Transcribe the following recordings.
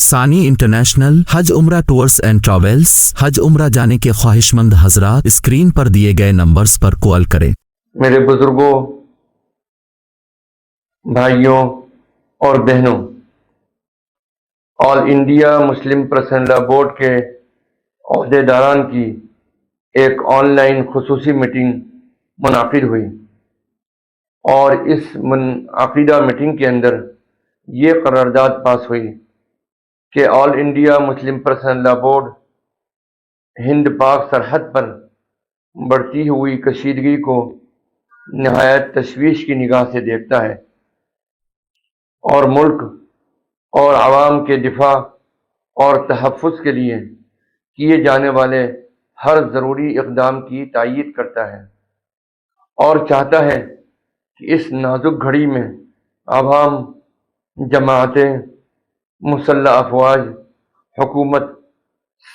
ثانی انٹرنیشنل حج عمرہ tours and travels. حج عمرہ جانے کے خواہش مند حضرات اسکرین پر دیے گئے نمبرز پر کال کریں۔ میرے بزرگوں، بھائیوں اور بہنوں، آل انڈیا مسلم پرسنل لا بورڈ کے عہدیداران کی ایک آن لائن خصوصی میٹنگ منعقد ہوئی، اور اس منعقدہ میٹنگ کے اندر یہ قرارداد پاس ہوئی کہ آل انڈیا مسلم پرسنل لا بورڈ ہند پاک سرحد پر بڑھتی ہوئی کشیدگی کو نہایت تشویش کی نگاہ سے دیکھتا ہے، اور ملک اور عوام کے دفاع اور تحفظ کے لیے کیے جانے والے ہر ضروری اقدام کی تائید کرتا ہے، اور چاہتا ہے کہ اس نازک گھڑی میں عوام، جماعتیں، مسلح افواج، حکومت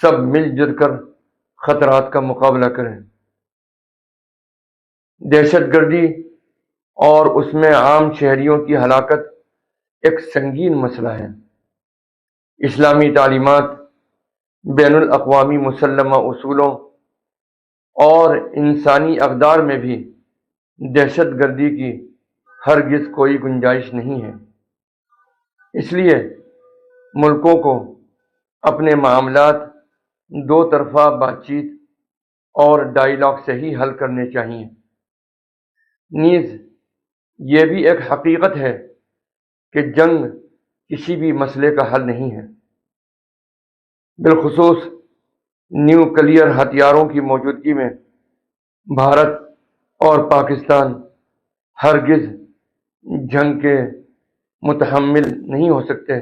سب مل جل کر خطرات کا مقابلہ کریں۔ دہشت گردی اور اس میں عام شہریوں کی ہلاکت ایک سنگین مسئلہ ہے۔ اسلامی تعلیمات، بین الاقوامی مسلمہ اصولوں اور انسانی اقدار میں بھی دہشت گردی کی ہرگز کوئی گنجائش نہیں ہے۔ اس لیے ملکوں کو اپنے معاملات دو طرفہ بات چیت اور ڈائیلاگ سے ہی حل کرنے چاہیے۔ نیز یہ بھی ایک حقیقت ہے کہ جنگ کسی بھی مسئلے کا حل نہیں ہے، بالخصوص نیوکلیئر ہتھیاروں کی موجودگی میں بھارت اور پاکستان ہرگز جنگ کے متحمل نہیں ہو سکتے،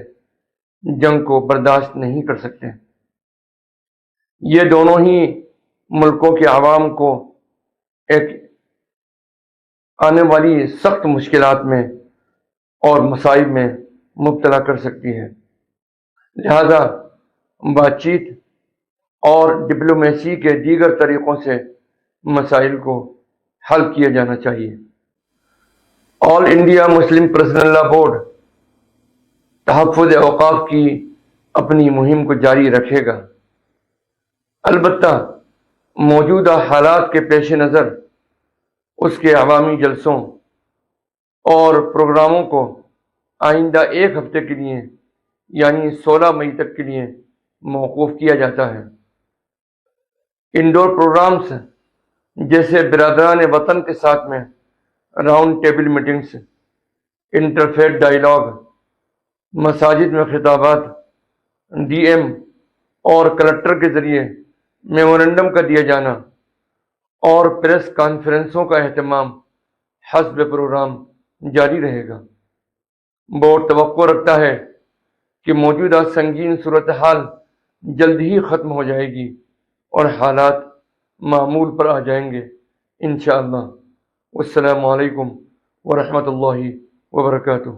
جنگ کو برداشت نہیں کر سکتے۔ یہ دونوں ہی ملکوں کے عوام کو ایک آنے والی سخت مشکلات میں اور مصائب میں مبتلا کر سکتی ہے۔ لہذا بات چیت اور ڈپلومیسی کے دیگر طریقوں سے مسائل کو حل کیا جانا چاہیے۔ آل انڈیا مسلم پرسنل لا بورڈ تحفظ اوقاف کی اپنی مہم کو جاری رکھے گا، البتہ موجودہ حالات کے پیش نظر اس کے عوامی جلسوں اور پروگراموں کو آئندہ ایک ہفتے کے لیے یعنی 16 مئی تک کے لیے موقوف کیا جاتا ہے۔ انڈور پروگرامز جیسے برادران وطن کے ساتھ میں round table meetings, interfaith dialogue, مساجد میں خطابات، ڈی ایم اور کلکٹر کے ذریعے میمورنڈم کا دیا جانا اور پریس کانفرنسوں کا اہتمام حسب پروگرام جاری رہے گا۔ بورڈ توقع رکھتا ہے کہ موجودہ سنگین صورتحال جلد ہی ختم ہو جائے گی اور حالات معمول پر آ جائیں گے انشاءاللہ۔ والسلام علیکم ورحمۃ اللہ وبرکاتہ۔